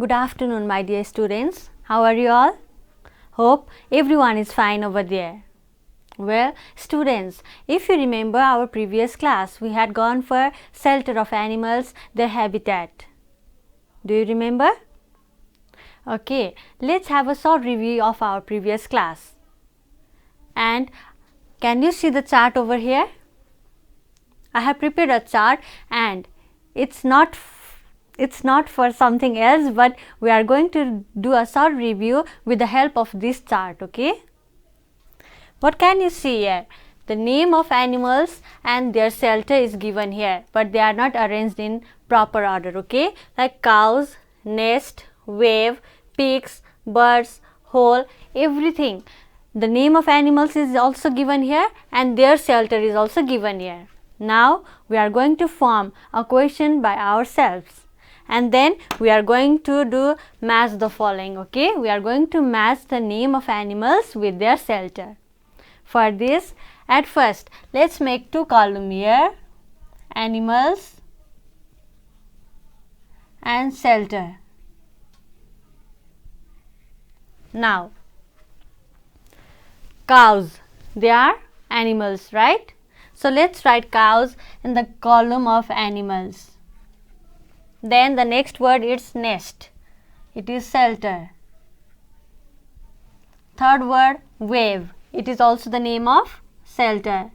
Good afternoon, my dear students. How are you all? Hope everyone is fine over there. Well, students, if you remember our previous class, we had gone for shelter of animals, their habitat. Do you remember? Okay, let's have a short review of our previous class. And can you see the chart over here? I have prepared a chart and it's not for something else, but we are going to do a short review with the help of this chart. Okay, what can you see here? The name of animals and their shelter is given here, but they are not arranged in proper order. Okay, like cows, nest, wave, pigs, birds, hole, everything. The name of animals is also given here and their shelter is also given here. Now we are going to form a question by ourselves. And then we are going to do match the following. Okay, we are going to match the name of animals with their shelter. For this, at first let's make two columns here, animals and shelter. Now cows, they are animals, right? So let's write cows in the column of animals. Then the next word is nest. It is shelter. Third word, wave. It is also the name of shelter.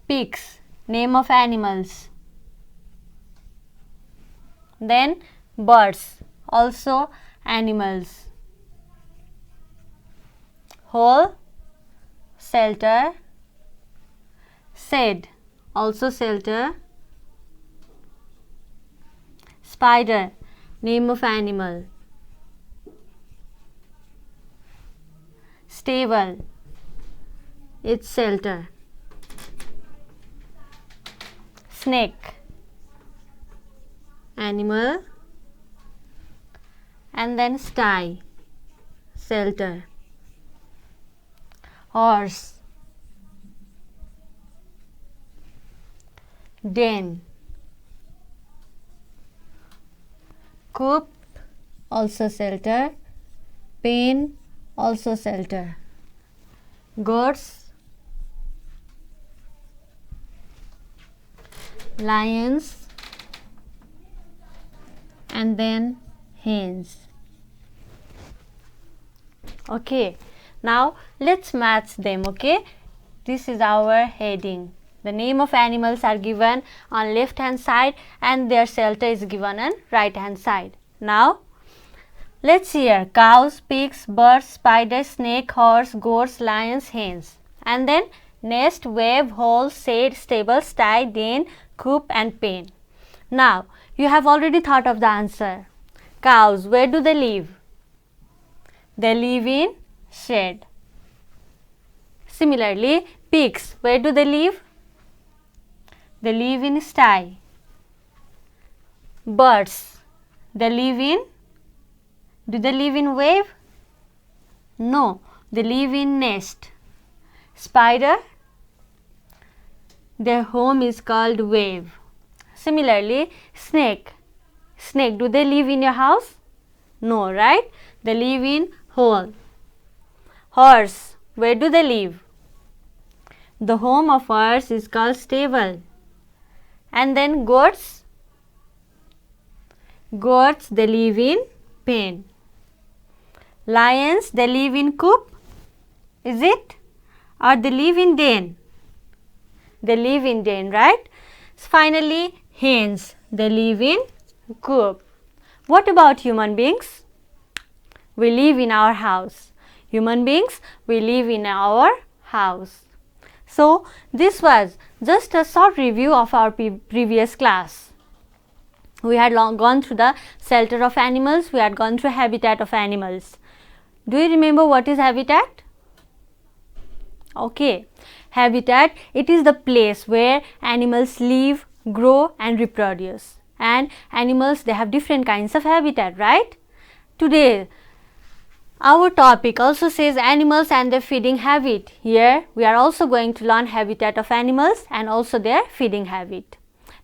Pigs, name of animals. Then birds, also animals. Hole, shelter. Shed, also shelter. Spider, name of animal. Stable, its shelter. Snake, animal. And then sty, shelter. Horse, den. Coop, also shelter. Pen, also shelter. Goats, lions, and then hens. Okay, now let's match them. Okay, this is our heading. The name of animals are given on left hand side and their shelter is given on right hand side. Now let's see here: cows, pigs, birds, spider, snake, horse, goats, lions, hens. And then nest, wave, hole, shed, stable, sty, den, coop and pen. Now you have already thought of the answer. Cows, where do they live? They live in shed. Similarly, pigs, where do they live? They live in sty. Birds, they live in, do they live in wave? No, they live in nest. Spider, their home is called wave. Similarly, snake, do they live in your house? No, right? They live in hole. Horse, where do they live? The home of horse is called stable. And then goats, they live in pen. Lions, they live in coop, is it? Or they live in den? They live in den, right? Finally, hens, they live in coop. What about human beings? We live in our house. Human beings, we live in our house. So this was just a short review of our previous class. We had gone through the shelter of animals, we had gone through habitat of animals. Do you remember what is habitat? Okay, habitat, it is the place where animals live, grow and reproduce. And animals, they have different kinds of habitat, right? Today our topic also says animals and their feeding habit. Here we are also going to learn habitat of animals and also their feeding habit.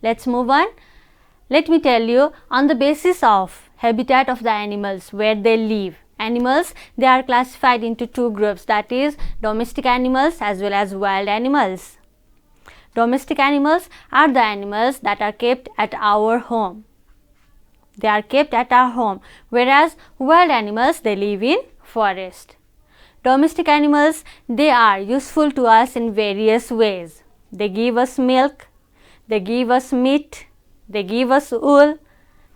Let's move on. Let me tell you, on the basis of habitat of the animals, where they live. Animals, they are classified into two groups, that is domestic animals as well as wild animals. Domestic animals are the animals that are kept at our home. They are kept at our home, whereas wild animals, they live in forest. Domestic animals, they are useful to us in various ways. They give us milk, they give us meat, they give us wool.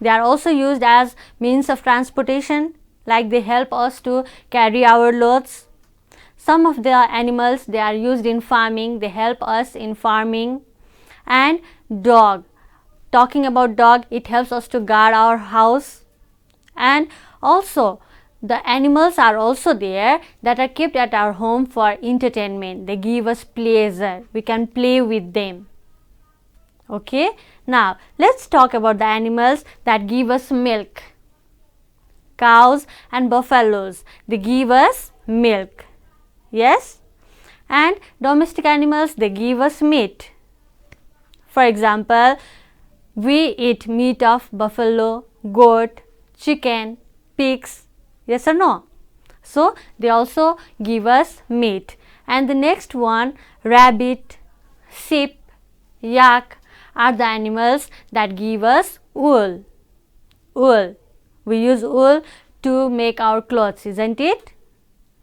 They are also used as means of transportation, like they help us to carry our loads. Some of the animals, they are used in farming, they help us in farming. And dog, talking about dog, it helps us to guard our house. And also the animals are also there that are kept at our home for entertainment. They give us pleasure, we can play with them. Okay, now let's talk about the animals that give us milk. Cows and buffaloes, they give us milk. Yes, and domestic animals, they give us meat. For example, we eat meat of buffalo, goat, chicken, pigs. Yes or no? So they also give us meat. And the next one, rabbit, sheep, yak are the animals that give us wool. Wool. We use wool to make our clothes, isn't it?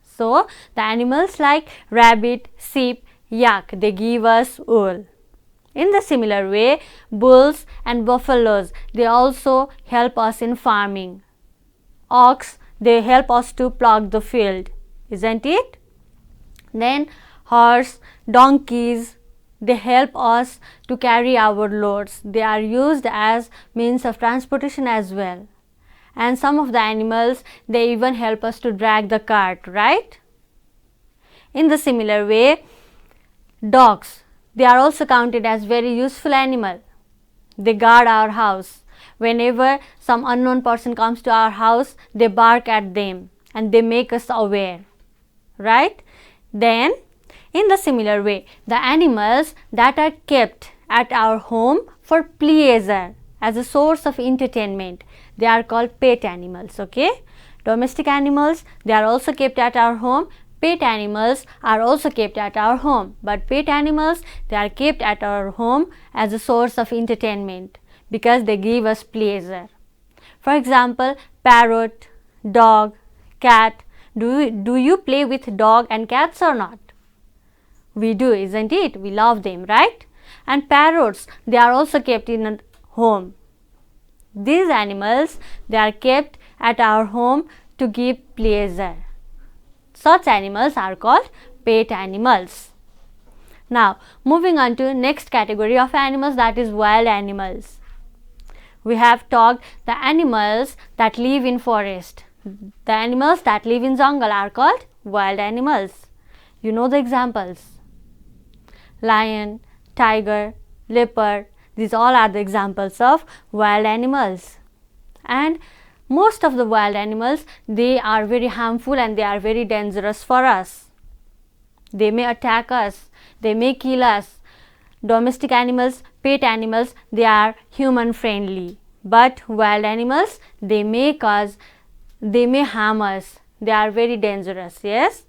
So the animals like rabbit, sheep, yak, they give us wool. In the similar way, bulls and buffaloes, they also help us in farming. Ox, they help us to plough the field, isn't it? Then horse, donkeys, they help us to carry our loads. They are used as means of transportation as well. And some of the animals, they even help us to drag the cart, right? In the similar way, dogs, they are also counted as very useful animal. They guard our house. Whenever some unknown person comes to our house, they bark at them and they make us aware, right? Then in the similar way, the animals that are kept at our home for pleasure as a source of entertainment, they are called pet animals. Okay, domestic animals, they are also kept at our home. Pet animals are also kept at our home, but pet animals, they are kept at our home as a source of entertainment because they give us pleasure. For example, parrot, dog, cat. Do you play with dog and cats or not? We do, isn't it? We love them, right? And parrots, they are also kept in a home. These animals, they are kept at our home to give pleasure. Such animals are called pet animals. Now, moving on to next category of animals, that is wild animals. We have talked the animals that live in forest. The animals that live in jungle are called wild animals. You know the examples. Lion, tiger, leopard, these all are the examples of wild animals. And most of the wild animals, they are very harmful and they are very dangerous for us. They may attack us, they may kill us. Domestic animals, pet animals, they are human friendly. But wild animals, they may harm us. They are very dangerous, yes?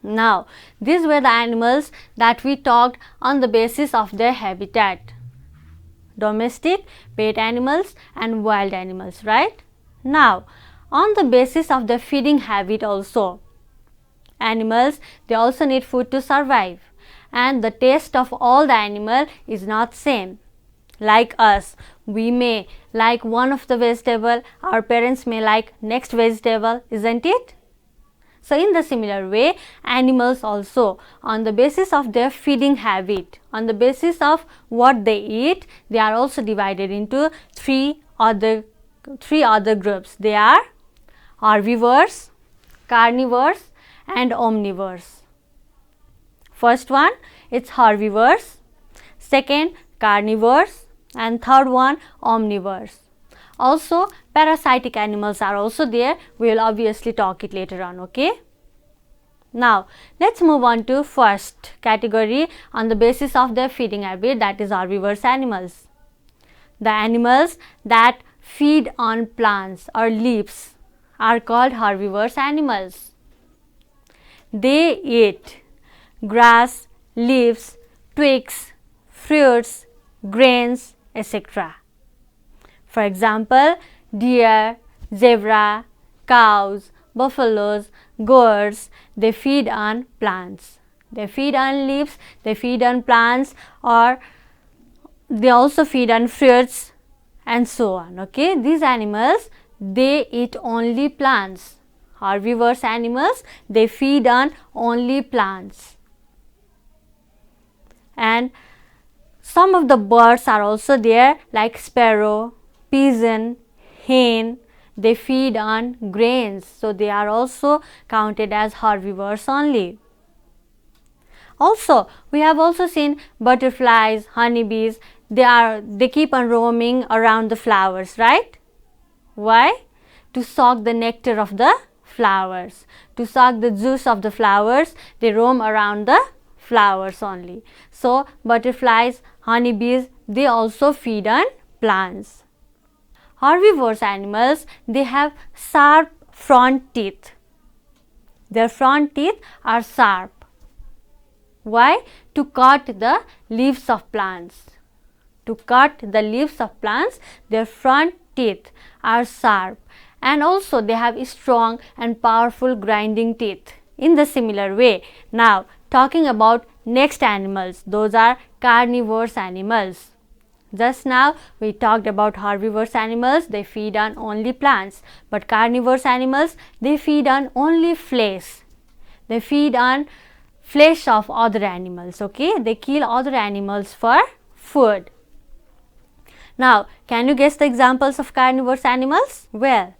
Now, these were the animals that we talked on the basis of their habitat. Domestic, pet animals and wild animals, right? Now, on the basis of their feeding habit also, animals, they also need food to survive, and the taste of all the animal is not same. Like us, we may like one of the vegetable, our parents may like next vegetable, isn't it? So in the similar way, animals also, on the basis of their feeding habit, on the basis of what they eat, they are also divided into three other groups. They are herbivores, carnivores and omnivores. First one, it's herbivores, second carnivores, and third one omnivores. Also parasitic animals are also there. We will obviously talk it later on, okay? Now let's move on to first category on the basis of their feeding habit, that is herbivorous animals. The animals that feed on plants or leaves are called herbivorous animals. They eat grass, leaves, twigs, fruits, grains, etc. For example, deer, zebra, cows, buffaloes, goats, they feed on plants. They feed on leaves, they feed on plants, or they also feed on fruits and so on. Okay, these animals, they eat only plants. Herbivorous animals, they feed on only plants. And some of the birds are also there, like sparrow, pigeon, hen. They feed on grains, so they are also counted as herbivores only. Also, we have also seen butterflies, honeybees. They keep on roaming around the flowers, right? Why? To suck the nectar of the flowers, to suck the juice of the flowers. They roam around the flowers only. So butterflies, honeybees, they also feed on plants. Herbivorous animals, they have sharp front teeth. Their front teeth are sharp. Why? To cut the leaves of plants. To cut the leaves of plants, their front teeth are sharp, and also they have strong and powerful grinding teeth. In the similar way, now talking about next animals, those are carnivorous animals. Just now we talked about herbivorous animals, they feed on only plants, but carnivorous animals, they feed on only flesh. They feed on flesh of other animals. Okay, they kill other animals for food. Now, can you guess the examples of carnivorous animals? Well,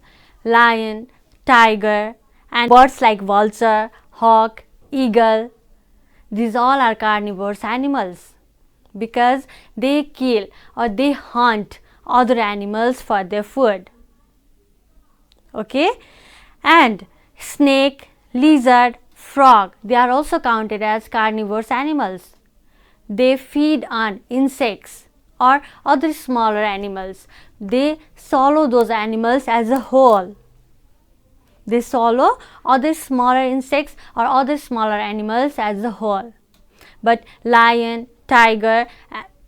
lion, tiger, and birds like vulture, hawk, eagle. These all are carnivorous animals because they kill or they hunt other animals for their food. Okay, and snake, lizard, frog, they are also counted as carnivorous animals. They feed on insects or other smaller animals. They swallow those animals as a whole. They swallow other smaller insects or other smaller animals as a whole. But lion, tiger,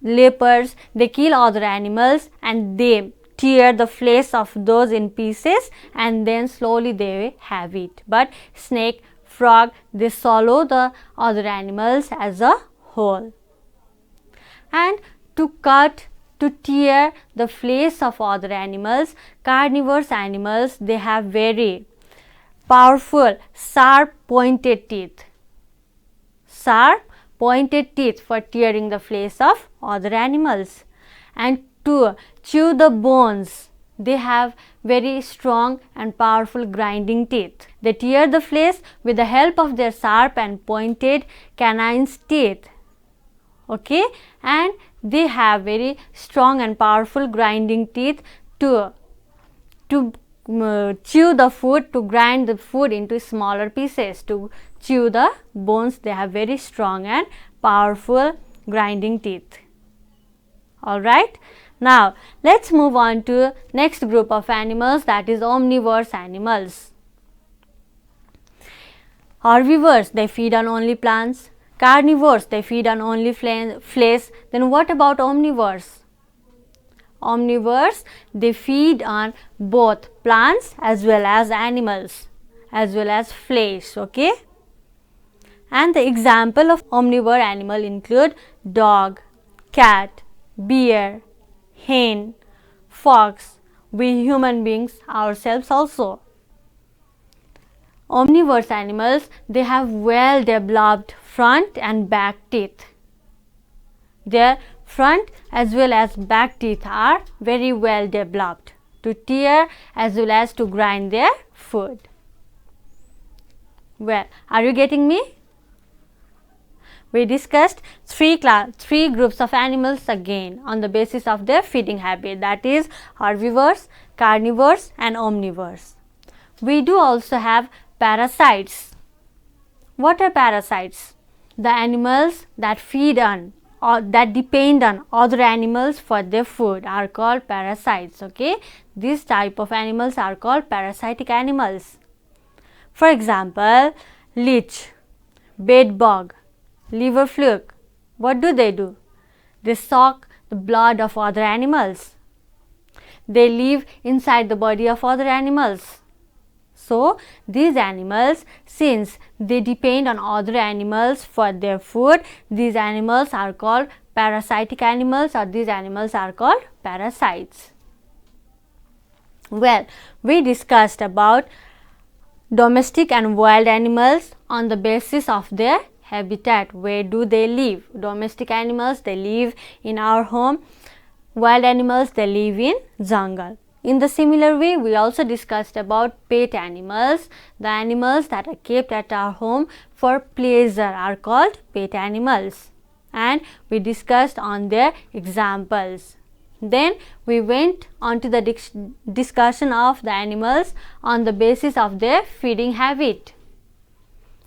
leopards, they kill other animals and they tear the flesh of those in pieces and then slowly they have it. But snake, frog, they swallow the other animals as a whole. And to cut, to tear the flesh of other animals, carnivorous animals, they have very powerful, sharp pointed teeth. Sharp pointed teeth for tearing the flesh of other animals. And to chew the bones, they have very strong and powerful grinding teeth. They tear the flesh with the help of their sharp and pointed canines teeth. Okay, and they have very strong and powerful grinding teeth to chew the food, to grind the food into smaller pieces, to chew the bones. They have very strong and powerful grinding teeth. Alright, now let's move on to next group of animals, that is omnivorous animals. Herbivores, they feed on only plants. Carnivores, they feed on only flesh. Then what about omnivores? Omnivores, they feed on both plants as well as animals, as well as flesh. Okay, and the example of omnivore animal include dog, cat, bear, hen, fox, we human beings ourselves also. Omnivorous animals, they have well developed front and back teeth. Their front as well as back teeth are very well developed to tear as well as to grind their food. Well, are you getting me? We discussed three groups of animals again on the basis of their feeding habit, that is herbivores, carnivores and omnivores. We do also have parasites. What are parasites? The animals that feed on that depend on other animals for their food are called parasites. Okay, this type of animals are called parasitic animals. For example, leech, bedbug, liver fluke. What do? They suck the blood of other animals. They live inside the body of other animals. So, these animals, since they depend on other animals for their food, these animals are called parasitic animals, or these animals are called parasites. Well, we discussed about domestic and wild animals on the basis of their habitat. Where do they live? Domestic animals, they live in our home. Wild animals, they live in jungle. In the similar way, we also discussed about pet animals. The animals that are kept at our home for pleasure are called pet animals, and we discussed on their examples. Then we went on to the discussion of the animals on the basis of their feeding habit.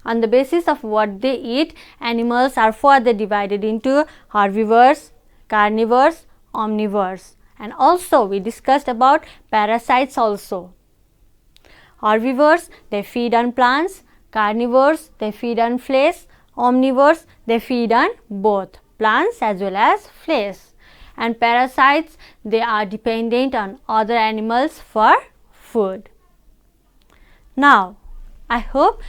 On the basis of what they eat, animals are further divided into herbivores, carnivores, omnivores. And also we discussed about parasites also. Herbivores, they feed on plants. Carnivores, they feed on flesh. Omnivores, they feed on both plants as well as flesh. And parasites, they are dependent on other animals for food. Now, I hope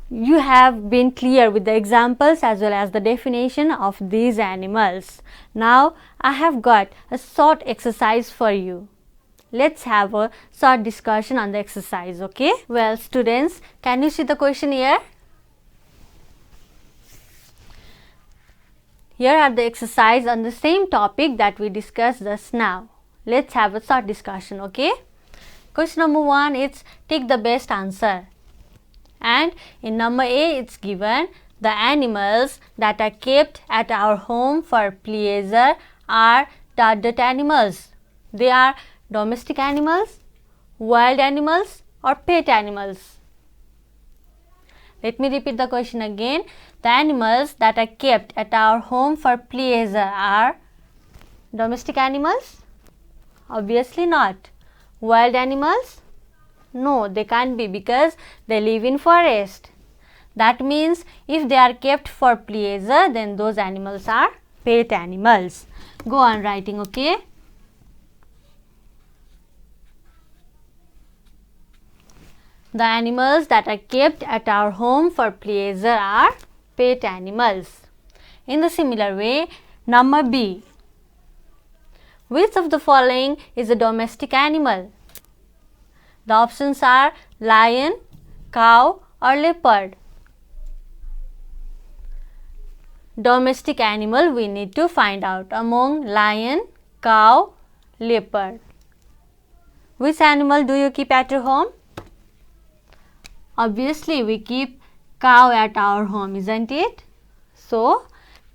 you have been clear with the examples as well as the definition of these animals. Now, I have got a short exercise for you. Let's have a short discussion on the exercise, okay? Well, students, can you see the question here? Here are the exercise on the same topic that we discussed just now. Let's have a short discussion, okay? Question number 1 is take the best answer. And in number A, it's given the animals that are kept at our home for pleasure are dot animals. They are domestic animals, wild animals, or pet animals. Let me repeat the question again. The animals that are kept at our home for pleasure are domestic animals? Obviously not. Wild animals? No, they can't be because they live in forest. That means if they are kept for pleasure, then those animals are pet animals. Go on writing, okay? The animals that are kept at our home for pleasure are pet animals. In the similar way, number B. Which of the following is a domestic animal? The options are lion, cow, or leopard. Domestic animal we need to find out among lion, cow, leopard. Which animal do you keep at your home? Obviously, we keep cow at our home, isn't it? So,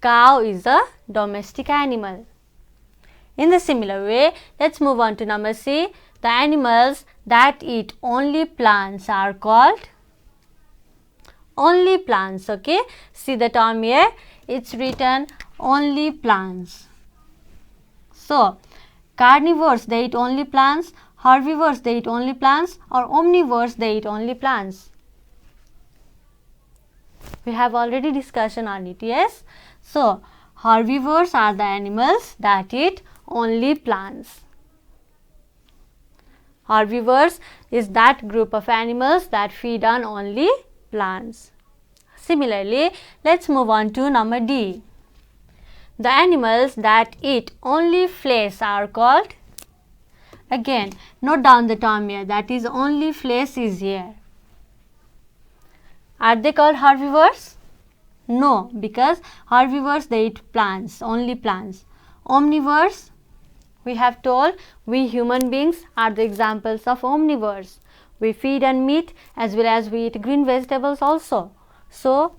cow is a domestic animal. In the similar way, let's move on to number C. The animals that eat only plants are called only plants, okay? See the term here, it's written only plants. So, carnivores, they eat only plants, herbivores, they eat only plants, or omnivores, they eat only plants. We have already discussion on it, yes? So, herbivores are the animals that eat only plants. Herbivores is that group of animals that feed on only plants. Similarly, let's move on to number D. The animals that eat only flesh are called, again, note down the term here, that is only flesh is here. Are they called herbivores? No, because herbivores they eat plants, only plants. Omnivores, we have told we human beings are the examples of omnivores. We feed on meat as well as we eat green vegetables also. So,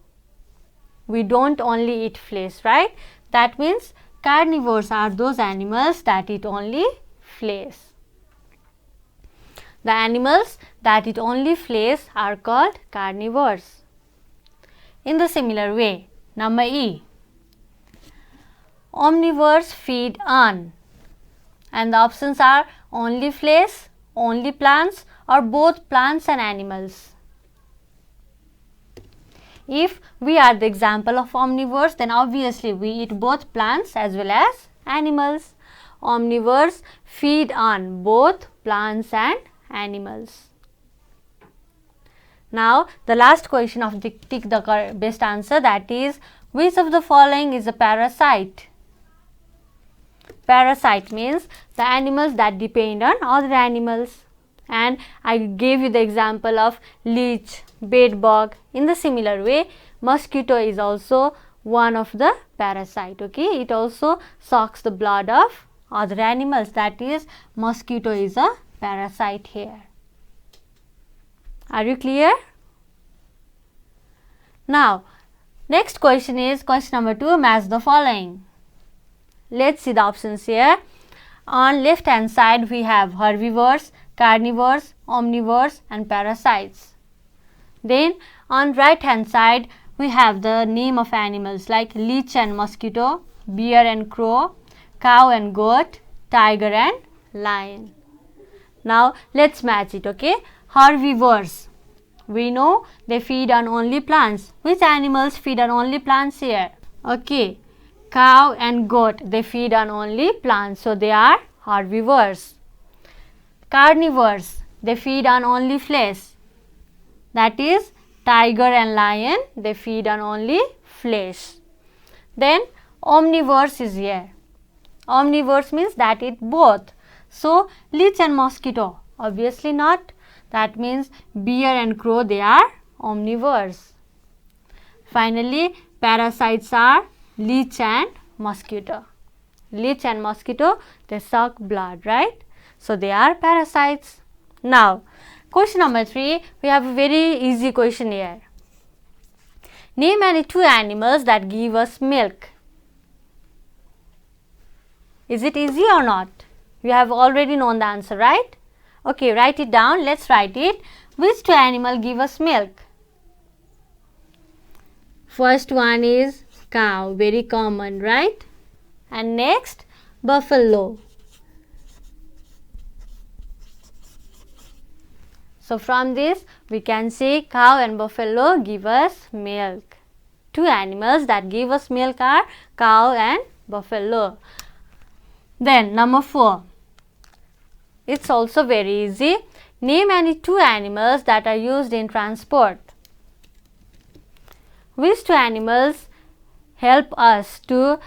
we don't only eat flesh, right? That means carnivores are those animals that eat only flesh. The animals that eat only flesh are called carnivores. In the similar way, number E. omnivores feed on? And the options are only flesh, only plants, or both plants and animals. If we are the example of omnivores, then obviously we eat both plants as well as animals. Omnivores feed on both plants and animals. Now the last question of the tick the best answer, that is, which of the following is a parasite? Parasite means the animals that depend on other animals. And I gave you the example of leech, bedbug. In the similar way, mosquito is also one of the parasite. Okay, it also sucks the blood of other animals. That is, mosquito is a parasite here. Are you clear? Now, next question is question number 2. Match the following. Let's see the options here. On left hand side we have herbivores, carnivores, omnivores and parasites. Then on right hand side we have the name of animals like leech and mosquito, bear and crow, cow and goat, tiger and lion. Now let's match it. Okay, herbivores, we know they feed on only plants. Which animals feed on only plants here? Okay, cow and goat, they feed on only plants, so they are herbivores. Carnivores, they feed on only flesh, that is, tiger and lion, they feed on only flesh. Then omnivores is here. Omnivores means that eat both. So leech and mosquito, obviously not. That means bear and crow, they are omnivores. Finally, parasites are leech and mosquito. Leech and mosquito, they suck blood, right? So they are parasites. Now, question number 3, we have a very easy question here. Name any 2 animals that give us milk. Is it easy or not? You have already known the answer, right? Okay, write it down. Let's write it. Which 2 animals give us milk? First one is cow, very common, right? And next, buffalo. So from this we can say cow and buffalo give us milk. 2 animals that give us milk are cow and buffalo. Then number 4. It's also very easy. Name any 2 animals that are used in transport. Which 2 animals help us to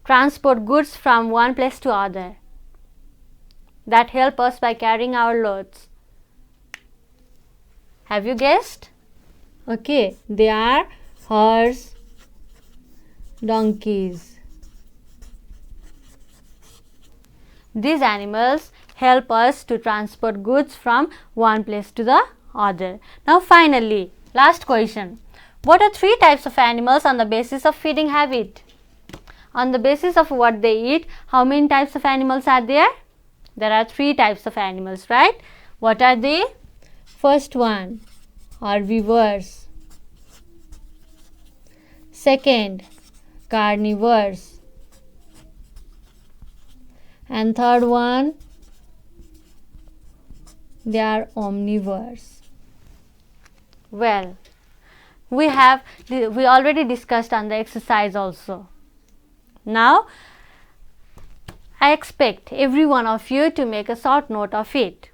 transport goods from one place to other? That help us by carrying our loads. Have you guessed? Okay, they are horse, donkeys. These animals help us to transport goods from one place to the other. Now finally, last question. What are 3 types of animals on the basis of feeding habit? On the basis of what they eat, how many types of animals are there? There are 3 types of animals, right? What are they? First one, herbivores. Second, carnivores. And third one, they are omnivores. Well, we already discussed on the exercise also. Now, I expect every one of you to make a short note of it.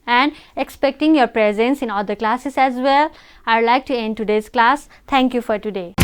And expecting your presence in other classes as well, I would like to end today's class. Thank you for today.